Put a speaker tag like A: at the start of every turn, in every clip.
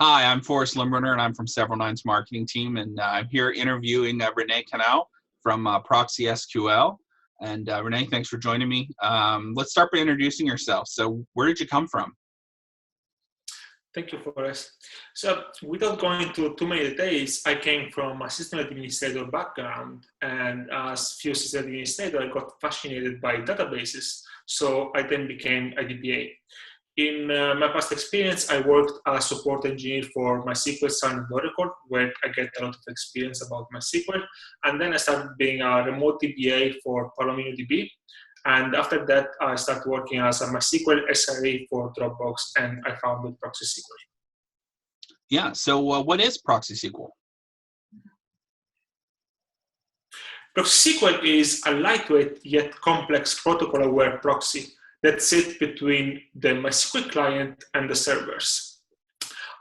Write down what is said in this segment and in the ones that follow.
A: Hi, I'm Forrest Lymburner, and I'm from Severalnines marketing team, and I'm here interviewing René Cannaò from ProxySQL. And René, thanks for joining me. Let's start by introducing yourself. So where did you come from?
B: Thank you, Forrest. So without going into too many details, I came from a system administrator background, and as few system administrator, I got fascinated by databases. So I then became a DBA. In my past experience, I worked as a support engineer for MySQL Sun and Oracle, where I get a lot of experience about MySQL. And then I started being a remote DBA for DB. And after that, I started working as a MySQL SRE for Dropbox, and I founded ProxySQL.
A: Yeah, so what is ProxySQL?
B: ProxySQL is a lightweight yet complex protocol-aware proxy that sits between the MySQL client and the servers.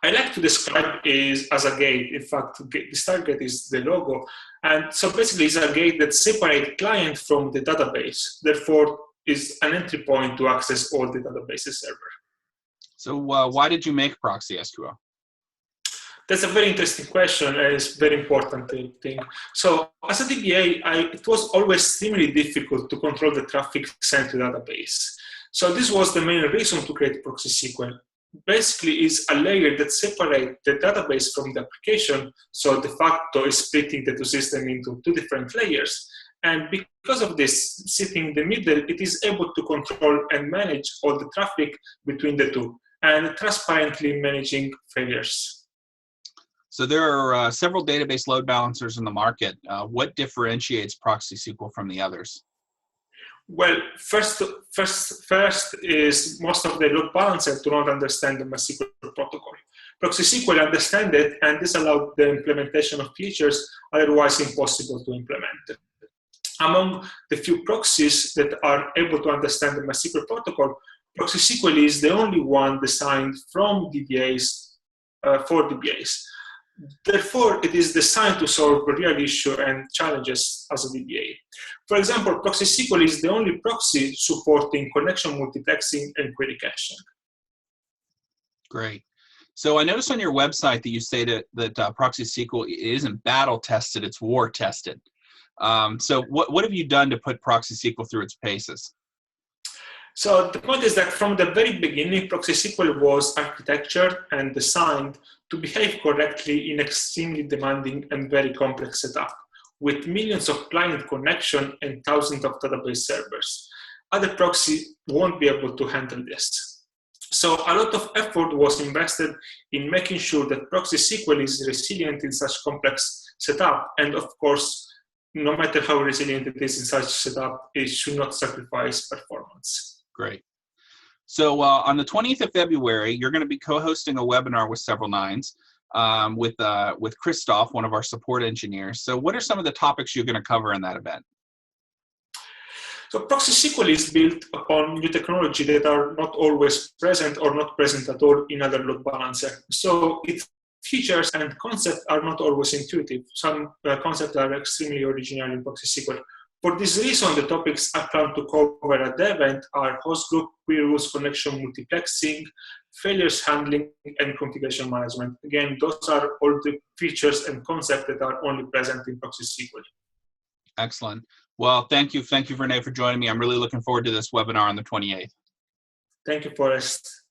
B: I like to describe it as a gate. In fact, the start gate is the logo. And so basically it's a gate that separates client from the database. Therefore, is an entry point to access all the databases server.
A: So why did you make ProxySQL?
B: That's a very interesting question, and it's very important thing. So as a DBA, it was always extremely difficult to control the traffic sent to the database. So this was the main reason to create ProxySQL. Basically, it's a layer that separates the database from the application, so de facto is splitting the two systems into two different layers. And because of this, sitting in the middle, it is able to control and manage all the traffic between the two, and transparently managing failures.
A: So there are several database load balancers in the market. What differentiates ProxySQL from the others?
B: Well, first is most of the load balancers do not understand the MySQL protocol. ProxySQL understands it, and this allowed the implementation of features otherwise impossible to implement. Among the few proxies that are able to understand the MySQL protocol, ProxySQL is the only one designed from DBAs for DBAs. Therefore, it is designed to solve real issues and challenges as a DBA. For example, ProxySQL is the only proxy supporting connection multiplexing and query caching.
A: Great. So I noticed on your website that you stated that ProxySQL isn't battle tested, it's war tested. So what have you done to put ProxySQL through its paces?
B: So the point is that from the very beginning, ProxySQL was architectured and designed to behave correctly in extremely demanding and very complex setup, with millions of client connections and thousands of database servers. Other proxies won't be able to handle this. So a lot of effort was invested in making sure that ProxySQL is resilient in such complex setup, and of course, no matter how resilient it is in such setup, it should not sacrifice performance.
A: Great. So on the 20th of February, you're going to be co-hosting a webinar with Severalnines with Christoph, one of our support engineers. So what are some of the topics you're going to cover in that event?
B: So ProxySQL is built upon new technology that are not always present or not present at all in other load balancer. So its features and concepts are not always intuitive. Some concepts are extremely original in ProxySQL. For this reason, the topics I plan to cover at the event are host group, query rules, connection multiplexing, failures handling, and configuration management. Again, those are all the features and concepts that are only present in ProxySQL.
A: Excellent. Well, thank you, René, for joining me. I'm really looking forward to this webinar on the 28th.
B: Thank you, Forrest.